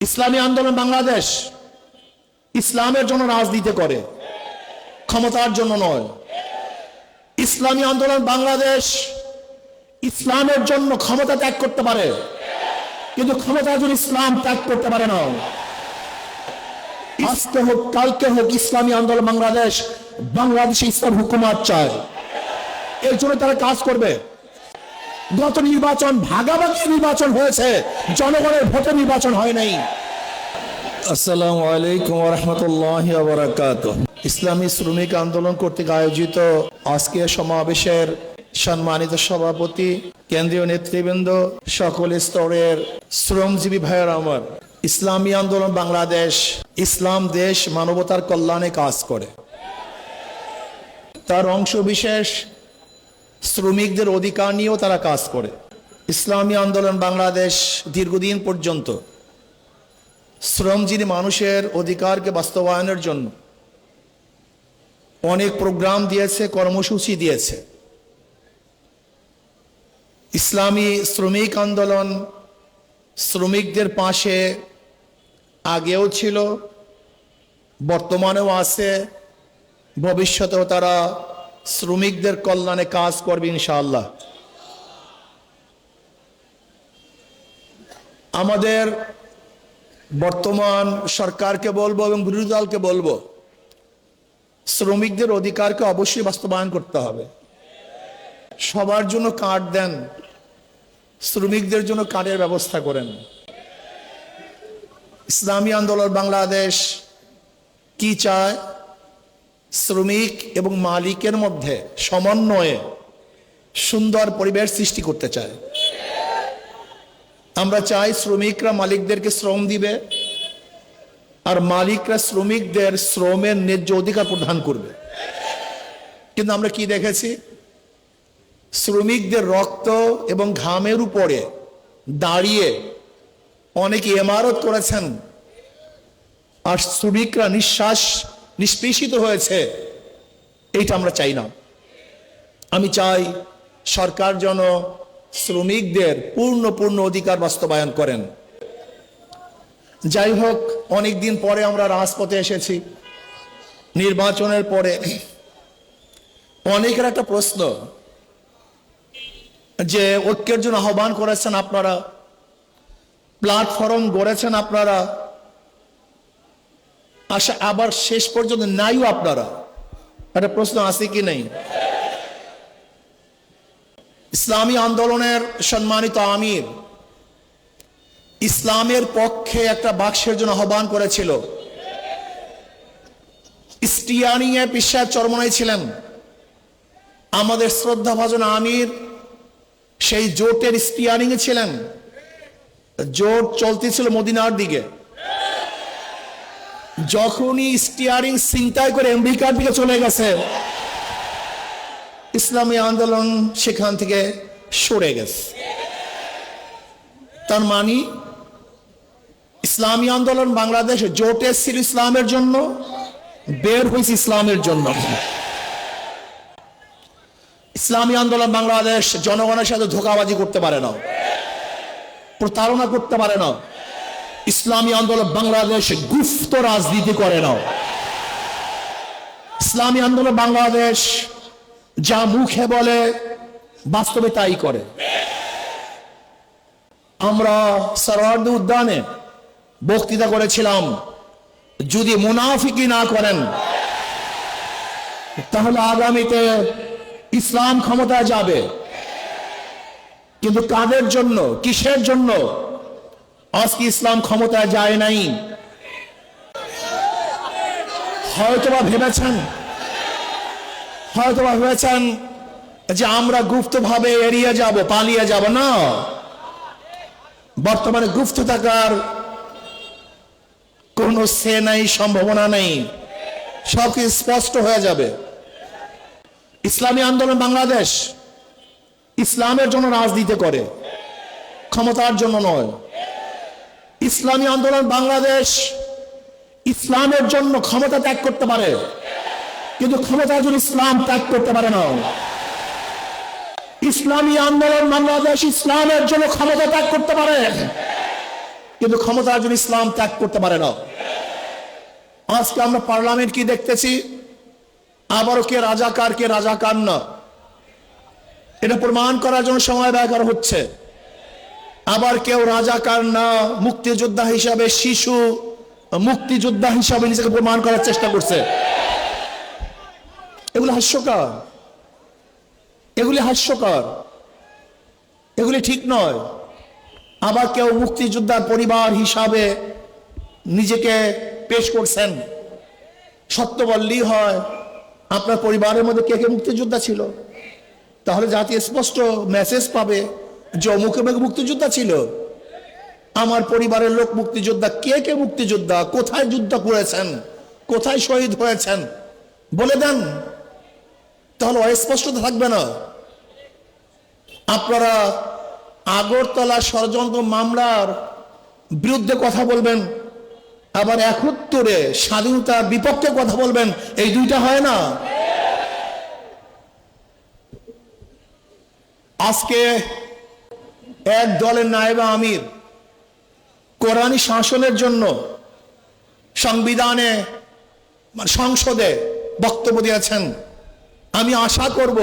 ইসলামী আন্দোলন বাংলাদেশ ইসলামের জন্য রাজনীতি করে, ক্ষমতার জন্য নয়। ইসলামী আন্দোলন বাংলাদেশ ইসলামের জন্য ক্ষমতা ত্যাগ করতে পারে, কিন্তু ক্ষমতার জন্য ইসলাম ত্যাগ করতে পারে না। আজকে হোক কালকে হোক ইসলামী আন্দোলন বাংলাদেশ বাংলাদেশে ইসলাম হুকুমত চায়, এর জন্য তারা কাজ করবে। গত নির্বাচন ভাগাভাগি নির্বাচন হয়েছে, জনগণের ভোটে নির্বাচন হয় নাই। আসসালামু আলাইকুম ওয়া রাহমাতুল্লাহি ওয়া বারাকাতুহু। ইসলামী শ্রমিক আন্দোলন কর্তৃক আয়োজিত আজকের সমাবেশের সম্মানিত সভাপতি, কেন্দ্রীয় নেতৃবৃন্দ, সকল স্তরের শ্রমজীবী ভাইয়েরা আমার, ইসলামী আন্দোলন বাংলাদেশ ইসলাম দেশ মানবতার কল্যাণে কাজ করে। তার অংশ বিশেষ শ্রমিকদের অধিকার নিয়েও তারা কাজ করে। ইসলামী আন্দোলন বাংলাদেশ দীর্ঘদিন পর্যন্ত শ্রমজীবী মানুষের অধিকারকে বাস্তবায়নের জন্য অনেক প্রোগ্রাম দিয়েছে, কর্মসূচি দিয়েছে। ইসলামী শ্রমিক আন্দোলন শ্রমিকদের পাশে আগেও ছিল, বর্তমানেও আছে, ভবিষ্যতেও তারা শ্রমিকদের কল্যাণে কাজ করবে ইনশাআল্লাহ। আমাদের বর্তমান সরকারকে বলবো এবং বিরোধী দলকে বলবো, শ্রমিকদের অধিকারকে অবশ্যই বাস্তবায়ন করতে হবে। সবার জন্য কার্ড দেন, শ্রমিকদের জন্য কার্ডের ব্যবস্থা করেন। ইসলামী আন্দোলন বাংলাদেশ কি চায়? শ্রমিক এবং মালিকের মধ্যে সমন্বয়ে সুন্দর পরিবেশ সৃষ্টি করতে চায়। আমরা চাই শ্রমিকরা মালিকদেরকে শ্রম দিবে, আর মালিকরা শ্রমিকদের শ্রমের ন্যায্য অধিকার প্রদান করবে। কিন্তু আমরা কি দেখেছি? শ্রমিকদের রক্ত এবং ঘামের উপরে দাঁড়িয়ে অনেকে ইমারত করেছেন, আর শ্রমিকরা নিষ্পেষিত হয়েছে। এইটা আমরা চাই না। আমি চাই সরকার যেন শ্রমিকদের পূর্ণ অধিকার বাস্তবায়ন করেন। যাই হোক, অনেকদিন পরে আমরা রাজপথে এসেছি, নির্বাচনের পরে। অনেকের একটা প্রশ্ন যে ঐক্যের জন্য আহ্বান করেছেন আপনারা, প্ল্যাটফর্ম গড়েছেন আপনারা, আবার শেষ পর্যন্ত নাইও আপনারা। একটা প্রশ্ন আছে কি নেই? ইসলামী আন্দোলনের সম্মানিত আমির ইসলামের পক্ষে একটা বাক্সের জন্য আহ্বান করেছিল। স্টিয়ারিং এ পিসাব চরমনাই ছিলেন আমাদের শ্রদ্ধাভাজন আমির, সেই জোটের স্টিয়ারিং এ ছিলেন। জোট চলতেছিল মদিনার দিকে। যখনই স্টিয়ারিং ছিনতাই করে আমেরিকার দিকে চলে গেছে, ইসলামী আন্দোলন সেখান থেকে সরে গেছে। তার মানে ইসলামী আন্দোলন বাংলাদেশ জোটে ছিল ইসলামের জন্য, বের হয়েছে ইসলামের জন্য। ইসলামী আন্দোলন বাংলাদেশ জনগণের সাথে ধোঁকাবাজি করতে পারে না, প্রতারণা করতে পারে না। ইসলামী আন্দোলন বাংলাদেশ গুপ্ত রাজনীতি করে না। ইসলামী আন্দোলন বাংলাদেশ যা মুখে বলে বাস্তবে তাই করে। আমরা সরওয়ার্দী উদ্যানে বক্তৃতা করেছিলাম, যদি মুনাফিকি না করেন তাহলে আগামীতে ইসলাম ক্ষমতায় যাবে। কিন্তু কাদের জন্য, কিসের জন্য আজকে ইসলাম ক্ষমতায় যায় নাই? হয়তোবা ভেবেছেন যে আমরা গুপ্তভাবে এড়িয়ে যাব, পালিয়ে যাব। না, বর্তমানে গুপ্ত থাকার কোন সে নাই, সম্ভাবনা নেই। সবকিছু স্পষ্ট হয়ে যাবে। ইসলামী আন্দোলন বাংলাদেশ ইসলামের জন্য রাজনীতি করে, ক্ষমতার জন্য নয়। ইসলামী আন্দোলন বাংলাদেশ ইসলামের জন্য ক্ষমতা ত্যাগ করতে পারে, কিন্তু ক্ষমতার জন্য ইসলাম ত্যাগ করতে পারে না। ইসলামী আন্দোলন বাংলাদেশ ইসলামের জন্য ক্ষমতা ত্যাগ করতে পারে, কিন্তু ক্ষমতার জন্য ইসলাম ত্যাগ করতে পারে না। আজকে আমরা পার্লামেন্ট কি দেখতেছি, আবারও কে রাজাকার না, এটা প্রমাণ করার জন্য সময় ব্যয় করা হচ্ছে। আবার কেউ রাজাকার না, মুক্তিযোদ্ধা হিসাবে, শিশু মুক্তিযোদ্ধা হিসাবে নিজেকে প্রমাণ করার চেষ্টা করছে। এগুলি হাস্যকর, এগুলি ঠিক নয়। আবার কেউ মুক্তিযোদ্ধার পরিবার হিসাবে নিজেকে পেশ করছেন। সত্য বললেই হয়, আপনার পরিবারের মধ্যে কে কে মুক্তিযোদ্ধা ছিল, তাহলে জাতি স্পষ্ট মেসেজ পাবে যে অমুকে মুক্তিযোদ্ধা ছিল। আমার পরিবারের লোক মুক্তিযোদ্ধা, কে কে মুক্তিযোদ্ধা, কোথায় যুদ্ধ করেছেন, কোথায় শহীদ হয়েছেন বলে দেন, তাহলে অস্পষ্টতা থাকবে না। আপনারা আগরতলা ষড়যন্ত্র মামলার বিরুদ্ধে কথা বলবেন, আবার ৭১ স্বাধীনতার বিপক্ষে কথা বলবেন, এই দুইটা হয় না। আজকে এক দলের নায়েবে আমির কোরআনী শাসনের জন্য সংবিধানে সংসদে বক্তব্য দিয়েছেন। আমি আশা করব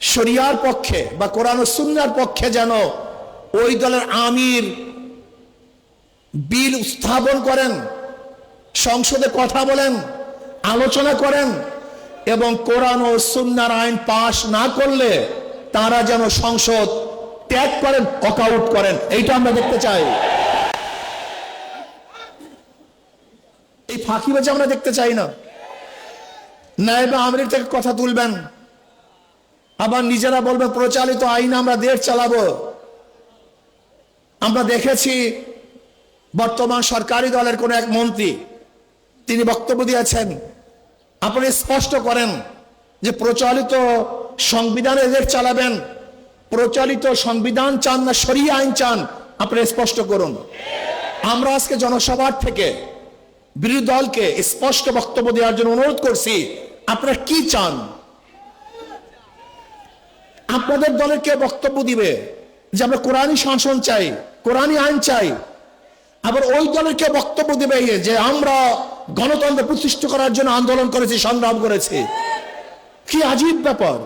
শরিয়ার পক্ষে বা কোরআন ও সুন্নাহর পক্ষে যেন ওই দলের আমির বিল উত্থাপন করেন, সংসদে কথা বলেন, আলোচনা করেন, এবং কোরআন ও সুন্নাহর আইন পাশ না করলে তারা যেন সংসদ ত্যাগ করেন, ওয়াকআউট করেন। এইটা আমরা দেখতে চাই। এই ফাঁকিবাজি আমরা দেখতে চাই না। নায়েবে আমির থেকে কথা তুলবেন, আবার নিজেরা বলবে প্রচলিত আইন আমরা দেশ চালাবো। আমরা দেখেছি বর্তমান সরকারি দলের কোন এক মন্ত্রী তিনি বক্তব্য দিয়েছেন, আপনি স্পষ্ট করেন যে প্রচলিত সংবিধানে দেশ চালাবেন, প্রচলিত সংবিধান চান না শরিয়া আইন চান, আপনি স্পষ্ট করুন। আমরা আজকে জনসভার থেকে বিরোধী দলকে স্পষ্ট বক্তব্য দেওয়ার জন্য অনুরোধ করছি, আপনারা কি চান? আপনাদের দলের কে বক্তব্য দিবে যে আমরা কোরআনী শাসন চাই, কোরআনী আইন চাই? আবার ওই দলের কে বক্তব্য দিবে যে আমরা গণতন্ত্র প্রতিষ্ঠা করার জন্য আন্দোলন করেছি, সংগ্রাম করেছি? কি আজীব ব্যাপার!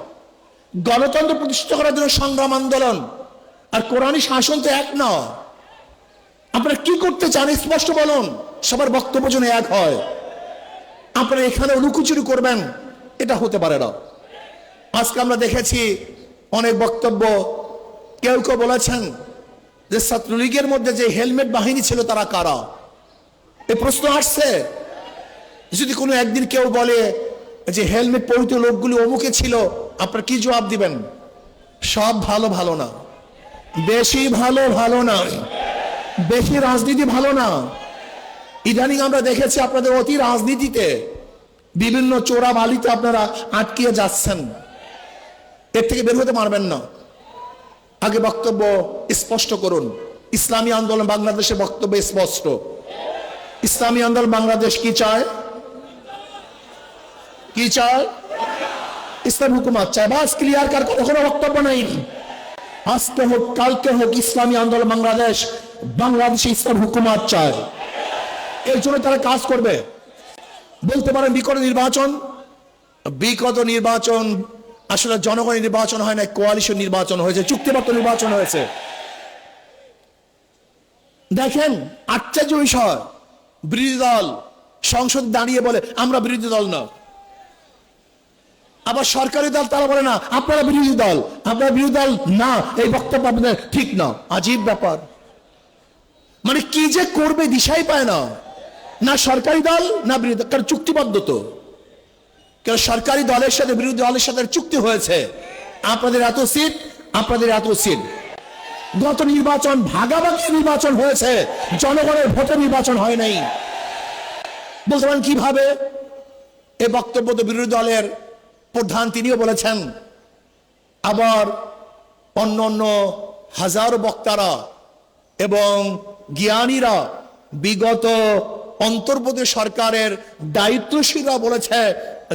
গণতন্ত্র প্রতিষ্ঠা করার জন্য সংগ্রাম, আন্দোলন আর কোরআনী শাসন তো এক না। আপনারা কি করতে চান স্পষ্ট বলুন, সবার বক্তব্য যেন এক হয়। আপনারা এখানে লুকোচুরি করবেন, এটা হতে পারে না। আজকে আমরা দেখেছি অনেক বক্তব্য, কেউ কেউ বলেছেন যে ছাত্রলীগের মধ্যে যে হেলমেট বাহিনী ছিল তারা কারা? এই প্রশ্ন আসছে। যদি কোনো একদিন কেউ বলে যে হেলমেট পরিহিত লোকগুলি অমুকে ছিল, আপনারা কি জবাব দিবেন? সব ভালো ভালো না, বেশি ভালো ভালো না, বেশি রাজনীতি ভালো না। ইদানিং আমরা দেখেছি আপনাদের অতি রাজনীতিতে বিভিন্ন চোরা বালিতে আপনারা আটকিয়ে যাচ্ছেন, এর থেকে বের হতে পারবেন না। আগে বক্তব্য স্পষ্ট করুন। ইসলামী আন্দোলন বাংলাদেশের বক্তব্য স্পষ্ট। ইসলামী আন্দোলন বাংলাদেশ কি চায়? কি চায়? ইসলাম হুকুমত চায়। বাস ক্লিয়ার, কার কোনো বক্তব্য নেই। আজকে হোক কালকে হোক, ইসলামী আন্দোলন বাংলাদেশ বাংলাদেশে ইসলাম হুকুমত চায়। এর জন্য তারা কাজ করবে। বলতে পারেন বিগত নির্বাচন আসলে জনগণের নির্বাচন হয় না, কোয়ালিশন নির্বাচন হয়েছে, চুক্তিবদ্ধ নির্বাচন হয়েছে। দেখেন আশ্চর্য বিষয়, বিরোধী দল সংসদ দাঁড়িয়ে বলে আমরা বিরোধী দল না, আবার সরকারি দল তারা বলে না আপনারা বিরোধী দল, আপনারা বিরোধী দল না, এই বক্তব্য আপনাদের ঠিক না। আজীব ব্যাপার, মানে কি যে করবে দিশাই পায় না, না সরকারি দল না বিরোধী দল। কারণ চুক্তিবদ্ধ তো, কারণ সরকারি দলের সাথে বিরোধী দলের সাথে চুক্তি হয়েছে, আপনাদের এত সিট, আপনাদের এত সিট। গত নির্বাচন ভাগাভাগি নির্বাচন হয়েছে, জনগণের ভোটে নির্বাচন হয় নাই। বলতে পারেন কিভাবে? এই বক্তব্য তো বিরোধী দলের প্রধান তিনিও বলেছেন, আবার অন্য অন্য হাজারো বক্তারা এবং জ্ঞানীরা বিগত অন্তর্বর্তী সরকারের দায়িত্বশীলরা বলেছে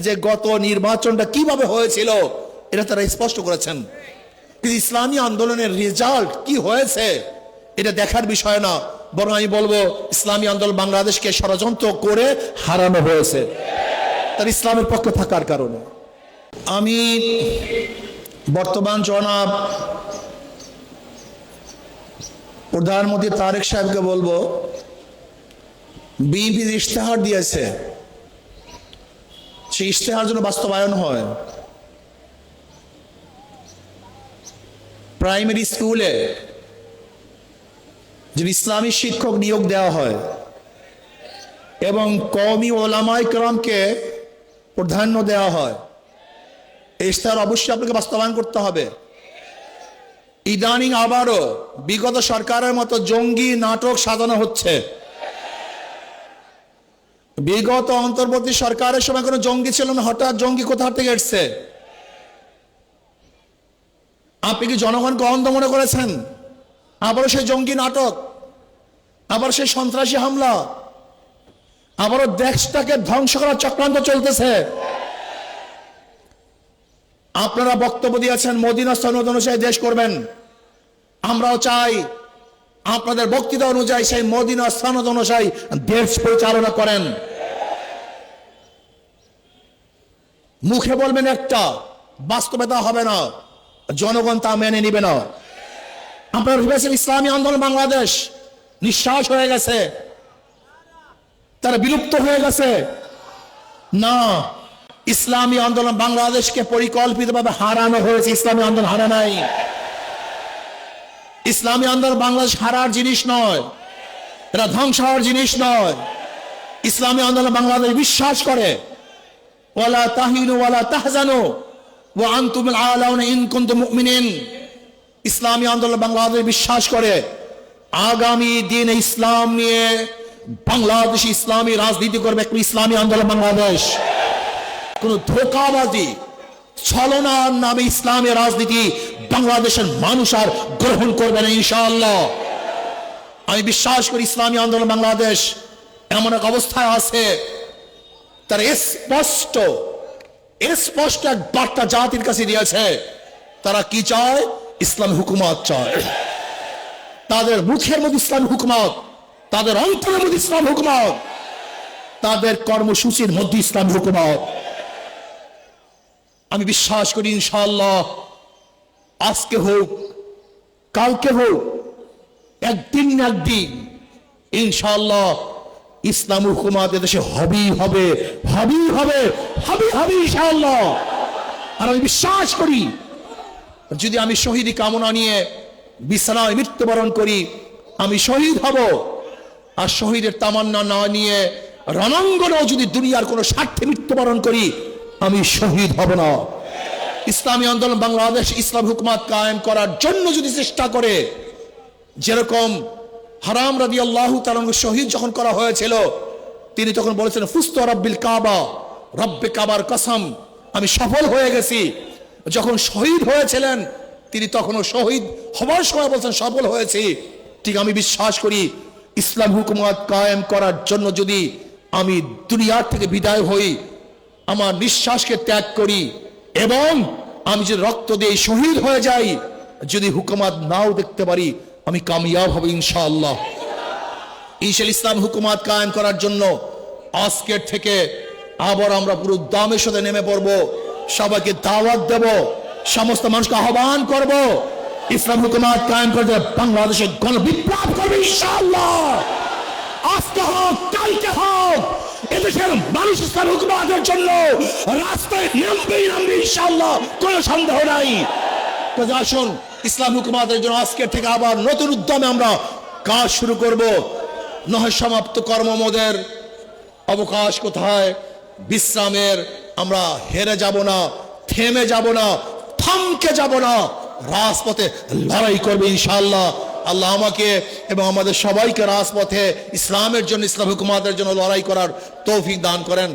যে গত নির্বাচনটা কিভাবে হয়েছিল এটা তারা স্পষ্ট করেছেন। কিন্তু ইসলামী আন্দোলনের রেজাল্ট কি হয়েছে এটা দেখার বিষয় না, বরং আমি বলবো ইসলামী আন্দোলন বাংলাদেশকে ষড়যন্ত্র করে হারানো হয়েছে তার ইসলামের পক্ষে থাকার কারণে। আমি বর্তমান জনাব প্রধানমন্ত্রী তারেক সাহেবকে বলবো, বিএনপি ইশতেহার দিয়েছে, সেই ইশতেহার যেন বাস্তবায়ন হয়। প্রাইমারি স্কুলে যে ইসলামী শিক্ষক নিয়োগ দেওয়া হয় এবং কওমি ওলামায়ে কেরামকে প্রাধান্য দেওয়া হয়, এই ইশতেহার অবশ্যই আপনাকে বাস্তবায়ন করতে হবে। ইদানিং আবারও বিগত সরকারের মতো জঙ্গি নাটক সাজানো হচ্ছে। বিগত অন্তর্বর্তী সরকারের সময় কোনো জঙ্গি ছিল না, হঠাৎ জঙ্গি কোথা থেকে এসছে? আপনি কি জনগণকে অন্ধ মনে করেছেন? আবারও সেই জঙ্গি নাটক, আবার সেই সন্ত্রাসী হামলা, আবারও দেশটাকে ধ্বংস করার চক্রান্ত চলতেছে। আপনারা বক্তব্য দিয়েছেন মদিনা সনদ অনুযায়ী দেশ করবেন, আমরাও চাই আপনাদের বক্তৃতা অনুযায়ী সেই মদিনা সনদ অনুযায়ী দেশ পরিচালনা করেন। মুখে বলবেন একটা, বাস্তবে তা হবে না, জনগণ তা মেনে নিবে না। আপনারা ভেবেছেন ইসলামী আন্দোলন বাংলাদেশ নিঃশ্বাস হয়ে গেছে, তারা বিলুপ্ত হয়ে গেছে? না, ইসলামী আন্দোলন বাংলাদেশকে পরিকল্পিতভাবে হারানো হয়েছে। ইসলামী আন্দোলন হারা নাই। ইসলামী আন্দোলন বাংলাদেশ হারার জিনিস নয়, এটা ধ্বংস হওয়ার জিনিস নয়। ইসলামী আন্দোলন বাংলাদেশ বিশ্বাস করে ওয়ালা তাহিনু ওয়ালা তাহজানু ওয়া আনতুমুল আলাউনা ইন কুনতুম মুমিনিন। ইসলামী আন্দোলন বাংলাদেশ বিশ্বাস করে আগামী দিনে ইসলাম নিয়ে বাংলাদেশ ইসলামী রাজনীতি করবে একটি ইসলামী আন্দোলন বাংলাদেশ। কোন ধোঁকাবাজি ছলনার নামে ইসলামী রাজনীতি বাংলাদেশের মানুষ আর গ্রহণ করবে না ইনশাআল্লাহ। আমি বিশ্বাস করি ইসলামী আন্দোলন বাংলাদেশ এমন এক অবস্থায় আছে, তার স্পষ্ট এক বার্তা জাতির কাছে দিয়েছে। তারা কি চায়? ইসলামী হুকুমত চায়। তাদের মুখের মধ্যে ইসলামী হুকুমত, তাদের অন্তরের মধ্যে ইসলাম হুকুমত, তাদের কর্মসূচির মধ্যে ইসলাম হুকুমত। আমি বিশ্বাস করি ইনশাআল্লাহ আজকে হোক কালকে হোক, একদিন না একদিন ইনশাআল্লাহ ইসলাম হুকুমত এদেশে হবেই হবে, হবেই হবে, হবে হবে ইনশাআল্লাহ। আর আমি বিশ্বাস করি যদি আমি শহীদি কামনা নিয়ে বিছানায় মৃত্যুবরণ করি, আমি শহীদ হব। আর শহীদের তামান্না না নিয়ে রণাঙ্গনেও যদি দুনিয়ার কোনো স্বার্থে মৃত্যুবরণ করি, আমি শহীদ হব না। ইসলামী আন্দোলন বাংলাদেশ ইসলাম হুকুমত কায়েম করার জন্য যদি চেষ্টা করে, যেরকম হারাম রাদিয়াল্লাহু তাআলা শহীদ যখন করা হয়েছিল, তিনি তখন বলেছেন ফুস্তু রাব্বিল কাবা, রব্বে কাবার কসম, আমি সফল হয়ে গেছি। যখন শহীদ হয়েছিলেন তিনি তখনও শহীদ হবার সময় বলছেন সফল হয়েছি। ঠিক আমি বিশ্বাস করি ইসলাম হুকুমত কায়েম করার জন্য যদি আমি দুনিয়ার থেকে বিদায় হই, আমার নিঃশ্বাসকে ত্যাগ করি এবং আমি যদি রক্ত দিয়ে শহীদ হয়ে যাই, যদি হুকুমত নাও দেখতে পারি, আমি কামিয়াব হব ইনশাআল্লাহ। ইসলাম হুকুমত কায়েম করার জন্য আজকের থেকে আবার আমরা পুরো দামের সাথে নেমে পড়ব। সবাইকে দাওয়াত দেব, সমস্ত মানুষকে আহ্বান করব ইসলাম হুকুমত কায়েম করতে বাংলাদেশে গণবিপ্লব করবে ইনশাআল্লাহ। আজকে হোক কালকে হোক, এদেশের মানুষ ইসলাম হুকুমতের জন্য রাস্তায় নামবে ইনশাআল্লাহ, কোনো সন্দেহ নাই। আসুন ইসলাম হুকুমতের জন্য আজকের থেকে আবার নতুন উদ্যমে আমরা কাজ শুরু করব। নয় সমাপ্ত কর্মমোদের অবকাশ কোথায়, বিশ্রামের আমরা হেরে যাব না, থেমে যাব না, থমকে যাব না, রাজপথে লড়াই করবে ইনশাআল্লাহ। আল্লাহ আমাকে এবং আমাদের সবাইকে রাজপথে ইসলামের জন্য, ইসলাম হুকুমতের জন্য লড়াই করার তৌফিক দান করেন।